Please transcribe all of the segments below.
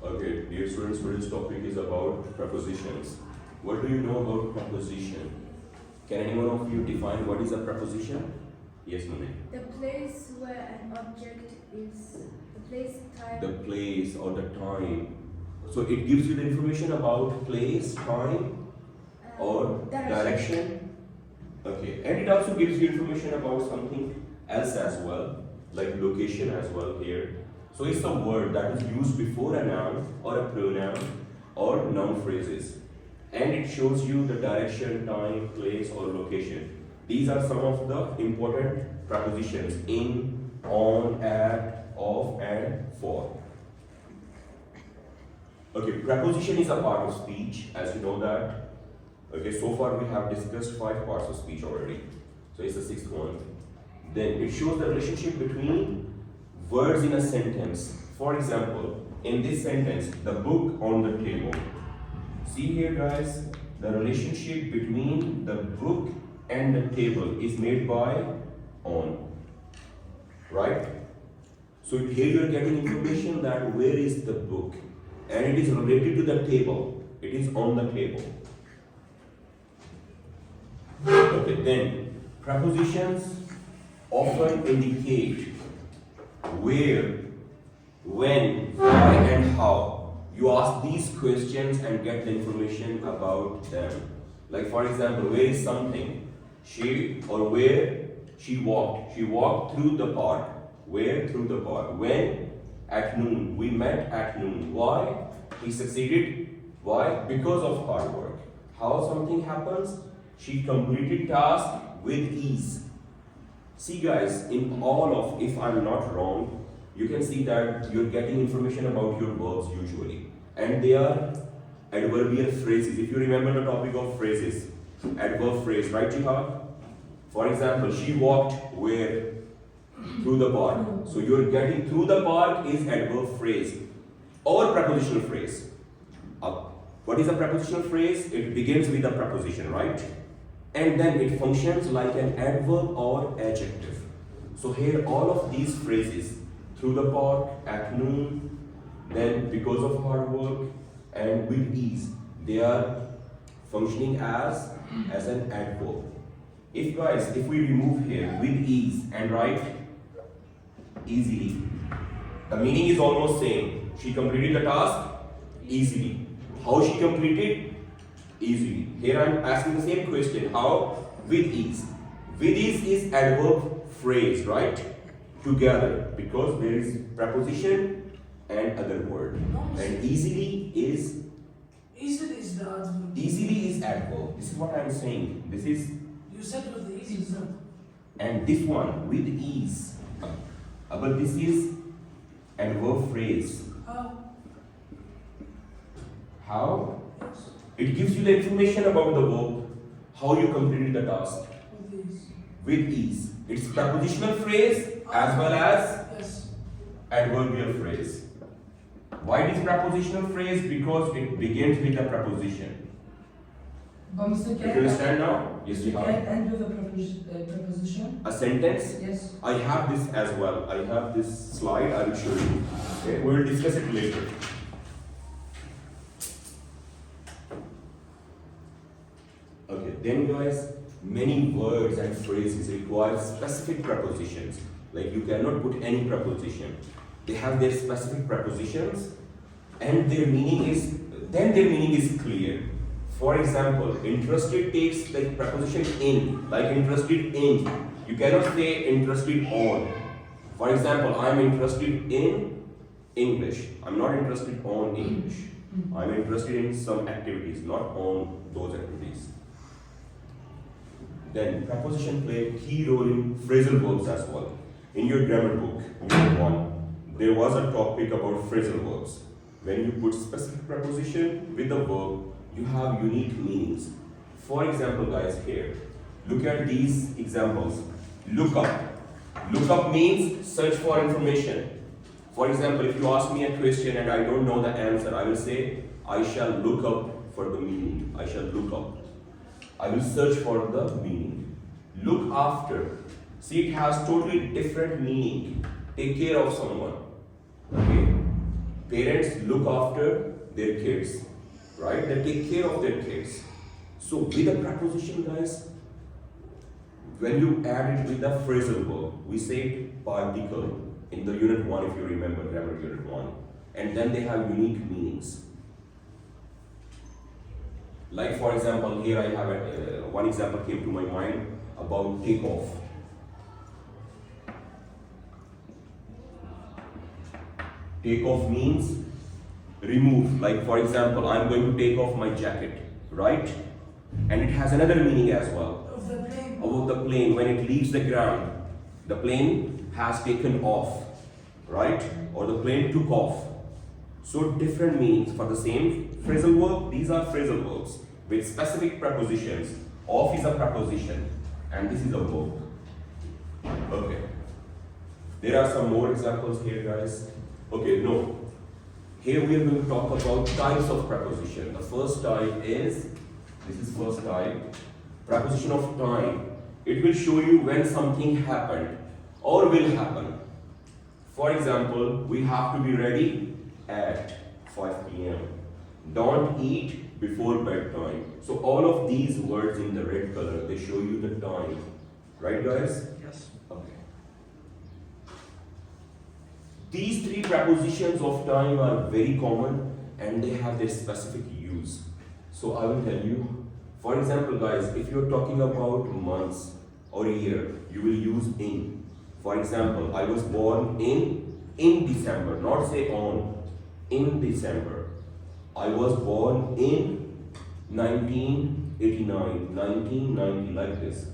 Okay, dear students, today's topic is about prepositions. What do you know about preposition? Can anyone of you define what is a preposition? Yes, Mune. The place where an object is, the place, time. The place or the time. So it gives you the information about place, time, or direction. Okay, and it also gives you information about something else as well, like location as well here. So it's a word that is used before a noun or a pronoun or noun phrases, and it shows you the direction, time, place, or location. These are some of the important prepositions: in, on, at, of, and for. Okay, preposition is a part of speech, as you know that. Okay, so far we have discussed 5 parts of speech already. So it's the 6th one. Then it shows the relationship between words in a sentence. For example, in this sentence, the book on the table. See here, guys, the relationship between the book and the table is made by on. Right? So here you are getting information that where is the book, and it is related to the table. It is on the table. Okay, then prepositions often indicate where, when, why, and how. You ask these questions and get the information about them. Like for example, where is something? She or where she walked. She walked through the park. Where? Through the park. When? At noon. We met at noon. Why? He succeeded. Why? Because of hard work. How something happens? She completed task with ease. See guys, in all of, if I'm not wrong, you can see that you're getting information about your verbs usually. And they are adverbial phrases. If you remember the topic of phrases, adverb phrase, right Jihad? For example, she walked where? Through the park. So you're getting through the park is adverb phrase or prepositional phrase. What is a prepositional phrase? It begins with a preposition, right? And then it functions like an adverb or adjective. So here all of these phrases, through the park, at noon, then because of hard work, and with ease, they are functioning as an adverb. If we remove here with ease and write easily, the meaning is almost same. She completed the task easily. How she completed? Easily. Here I am asking the same question. How? With ease. With ease is adverb phrase, right? Together, because there is preposition and other word. And easily is the adverb. Easily is adverb. This is what I am saying. This is. You said with the easy, sir. And this one with ease. But this is adverb phrase. How? How? It gives you the information about the verb, how you completed the task. With ease. It's prepositional phrase as well as adverbial phrase. Why it is prepositional phrase? Because it begins with a preposition. But Mr. You understand now? Yes, you Can have. end with a preposition? A sentence? Yes. I have this as well. I have this slide. I will show you. Okay, we will discuss it later. Okay, then guys, many words and phrases require specific prepositions. Like you cannot put any preposition. They have their specific prepositions and their meaning is clear. For example, interested takes the preposition in, like interested in. You cannot say interested on. For example, I am interested in English. I'm not interested on English. I'm interested in some activities, not on those activities. Then preposition play a key role in phrasal verbs as well. In your grammar book, unit 1, there was a topic about phrasal verbs. When you put specific preposition with the verb, you have unique meanings. For example, guys, here, look at these examples. Look up. Look up means search for information. For example, if you ask me a question and I don't know the answer, I will say, I shall look up for the meaning. I shall look up. I will search for the meaning. Look after. See, it has totally different meaning. Take care of someone. Okay? Parents look after their kids, right? They take care of their kids. So with a preposition, guys, when you add it with the phrasal verb, we say particle in the unit 1, if you remember, grammar unit 1. And then they have unique meanings. Like for example, here I have one example came to my mind about take off. Take off means remove. Like for example, I'm going to take off my jacket, right? And it has another meaning as well. Of the plane. About the plane, when it leaves the ground, the plane has taken off, right? Or the plane took off. So different meanings for the same phrasal verb. These are phrasal verbs with specific prepositions. Off is a preposition and this is a verb. Okay. There are some more examples here, guys. Okay, no. Here we are going to talk about types of preposition. The first type is, this is first type, preposition of time. It will show you when something happened or will happen. For example, we have to be ready at 5 p.m. Don't eat before bedtime. So all of these words in the red color, they show you the time. Right, guys? Yes. Okay. These three prepositions of time are very common and they have their specific use. So I will tell you. For example, guys, if you're talking about months or year, you will use in. For example, I was born in December, not say on, in December. I was born in 1989, 1990, like this.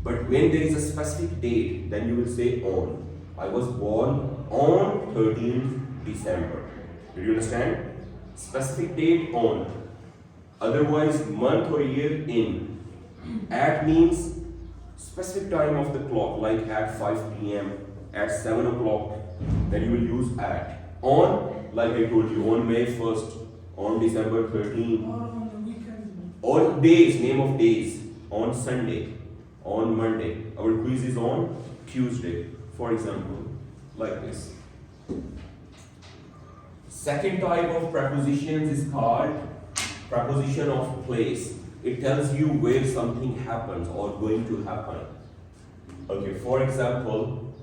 But when there is a specific date, then you will say on. I was born on 13th December. Did you understand? Specific date on. Otherwise, month or year in. At means specific time of the clock, like at 5 p.m., at 7 o'clock, then you will use at. On, like I told you, on May 1st, on December 13th. Or on the weekend. On days, name of days, on Sunday, on Monday. Our quiz is on Tuesday, for example, like this. Second type of prepositions is called preposition of place. It tells you where something happens or going to happen. Okay, for example,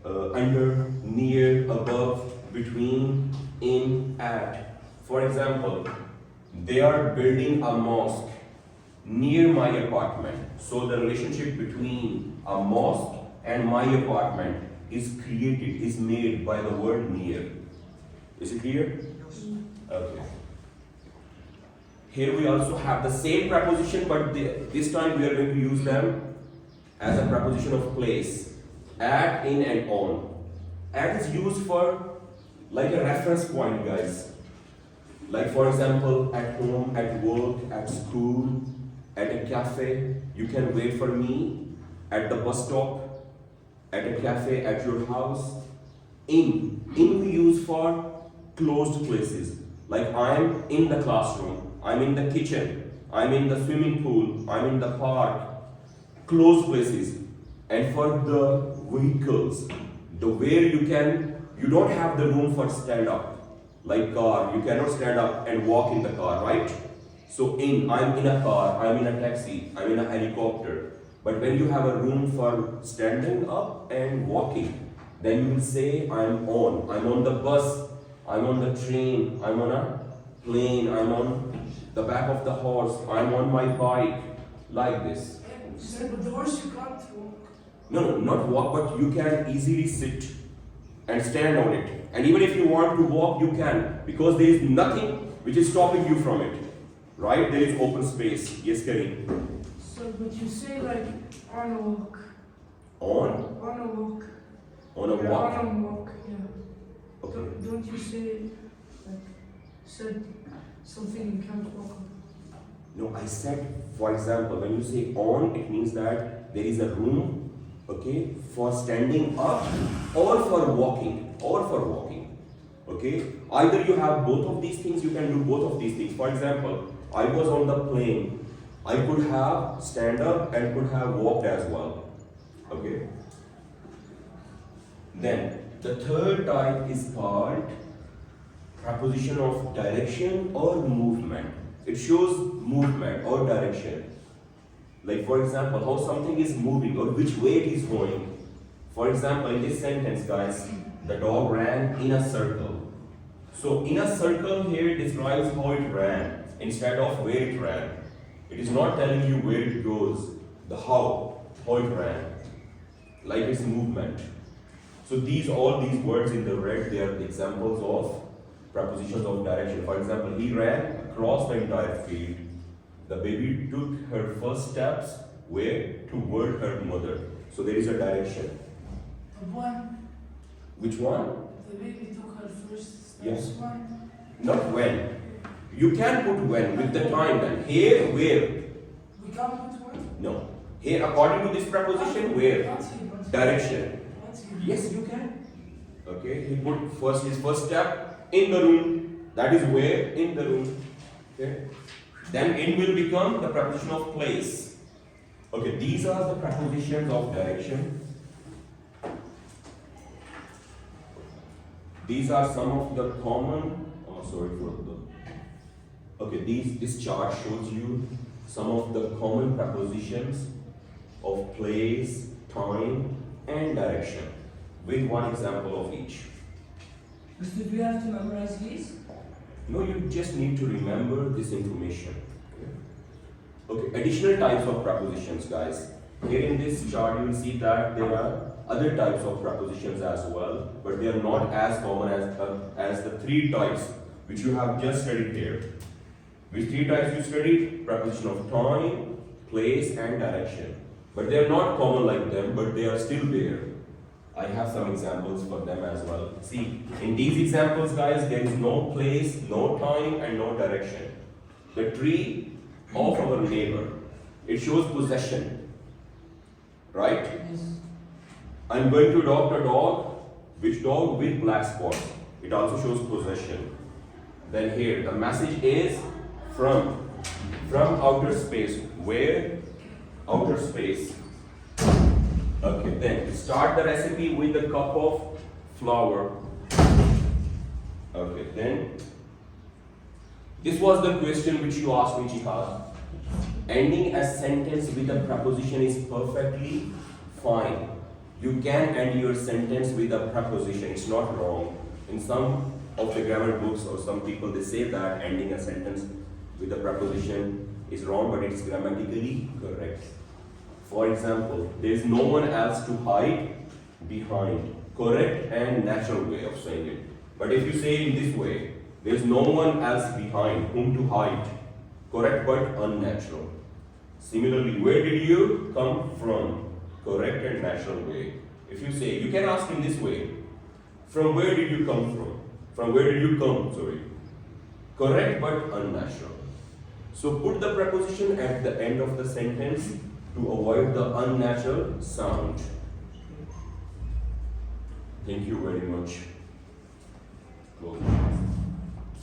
under, near, above, between, in, at. For example, they are building a mosque near my apartment. So the relationship between a mosque and my apartment is created, is made by the word near. Is it clear? Yes. Okay. Here we also have the same preposition, but this time we are going to use them as a preposition of place. At, in, and on. At is used for like a reference point, guys. Like for example, at home, at work, at school, at a cafe. You can wait for me at the bus stop, at a cafe, at your house. In we use for closed places. Like I am in the classroom, I'm in the kitchen, I'm in the swimming pool, I'm in the park. Closed places. And for the vehicles, the where you don't have the room for stand up. Like car, you cannot stand up and walk in the car, right? So I'm in a car, I'm in a taxi, I'm in a helicopter. But when you have a room for standing up and walking, then you will say I'm on the bus, I'm on the train, I'm on a plane, I'm on the back of the horse, I'm on my bike, like this. You said with the horse you can't walk. No, not walk, but you can easily sit and stand on it. And even if you want to walk, you can, because there is nothing which is stopping you from it. Right? There is open space. Yes, Karim. So, but you say like on a walk. On? On a walk. On a Yeah, walk? on a walk, yeah. Okay. Don't you say like said something you can't walk on? No, I said, for example, when you say on, it means that there is a room, okay, for standing up or for walking. Okay? Either you have both of these things, you can do both of these things. For example, I was on the plane. I could have stand up and could have walked as well. Okay? Then, the third type is called preposition of direction or movement. It shows movement or direction. Like for example, how something is moving or which way it is going. For example, in this sentence, guys, the dog ran in a circle. So in a circle here describes how it ran instead of where it ran. It is not telling you where it goes, the how it ran, like its movement. So all these words in the red, they are examples of prepositions of direction. For example, he ran across the entire field. The baby took her first steps where? Toward her mother. So there is a direction. The one. Which one? The baby took her first steps. Yes. One. Not when. You can put when with the time then. Here, where? We can't put one. No. Here, according to this preposition, where? Not here, but Direction. not here. Yes, you can. Okay, he put his first step in the room. That is where? In the room. Okay. Then in will become the preposition of place. Okay, these are the prepositions of direction. These are some of the common. Oh, sorry for the. Okay, this chart shows you some of the common prepositions of place, time, and direction, with one example of each. But do we have to memorize these? No, you just need to remember this information. Okay, additional types of prepositions, guys. Here in this chart, you will see that there are other types of prepositions as well, but they are not as common as the three types which you have just studied here. Which three types you studied? Preposition of time, place, and direction. But they are not common like them, but they are still there. I have some examples for them as well. See, in these examples, guys, there is no place, no time, and no direction. The tree of our neighbor, it shows possession, right? Yes. I'm going to adopt a dog. Which dog? With black spots. It also shows possession. Then here, the message is from outer space. Where? Outer space. Okay, then start the recipe with a cup of flour. Okay, then this was the question which you asked me, Jihad. Ending a sentence with a preposition is perfectly fine. You can end your sentence with a preposition. It's not wrong. In some of the grammar books or some people, they say that ending a sentence with a preposition is wrong, but it's grammatically correct. For example, there is no one else to hide behind. Correct and natural way of saying it. But if you say in this way, there is no one else behind whom to hide. Correct but unnatural. Similarly, where did you come from? Correct and natural way. If you say, you can ask in this way, from where did you come from? From where did you come? Sorry. Correct but unnatural. So put the preposition at the end of the sentence to avoid the unnatural sound. Thank you very much. Close.